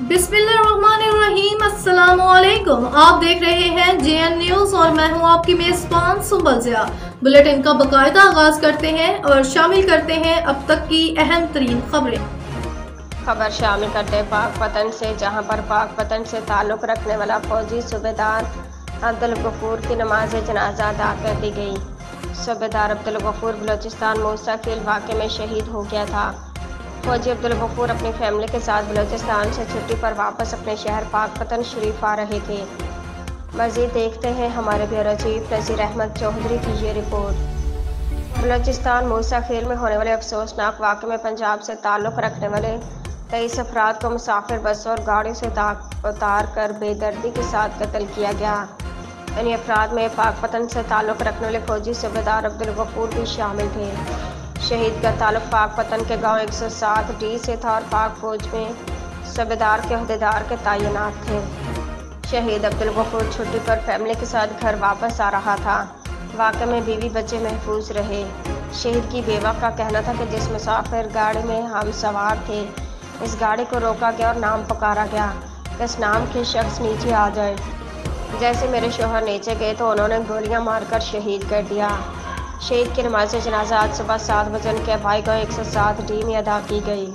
बिस्मिल्लाहिर्रहमानिर्रहीम। अस्सलामुअलैकुम। आप देख रहे हैं JN न्यूज़ और मैं हूं आपकी मेज़बान सुंबल ज़िया। बुलेटिन का बाकायदा आगाज करते हैं और शामिल करते हैं अब तक की अहम तरीन खबरें। खबर शामिल करते पाक पतन से, जहां पर पाक पतन से ताल्लुक़ रखने वाला फौजी सूबेदार अब्दुल गफूर की नमाज जनाजा अदा कर दी गई। सूबेदार अब्दुल गफूर बलूचिस्तान मूसा फील्ड वाक़े में शहीद हो गया था। फौजी अब्दुल गफूर अपनी फैमिली के साथ बलूचिस्तान से छुट्टी पर वापस अपने शहर पाक पतन शरीफ आ रहे थे। मज़ीद देखते हैं हमारे ब्यूरो चीफ नज़ीर अहमद चौधरी की ये रिपोर्ट। बलूचिस्तान मूसा खेल में होने वाले अफसोसनाक वाक़े में पंजाब से ताल्लुक़ रखने वाले 23 अफराद को मुसाफिर बसों और गाड़ी से उतार कर बेदर्दी के साथ कत्ल किया गया। इन अफराद में पाक पतन से ताल्लुक़ रखने वाले फौजी सूबेदार अब्दुल गफूर भी शामिल थे। शहीद का ताल्लुक़ पाक पतन के गांव 107D से था और पाक फौज में सूबेदार के अहदेदार के तैनात थे। शहीद अब्दुल गफूर छुट्टी पर फैमिली के साथ घर वापस आ रहा था। वाक़े में बीवी बच्चे महफूज रहे। शहीद की बेवा का कहना था कि जिस मुसाफिर गाड़ी में हम सवार थे, इस गाड़ी को रोका गया और नाम पुकारा गया कि इस नाम के शख्स नीचे आ जाए। जैसे मेरे शोहर नीचे गए तो उन्होंने गोलियां मारकर शहीद कर दिया। शहीद की नमाज जनाजा आज सुबह 7 बजे उनके भाई गाँव 107D में अदा की गई।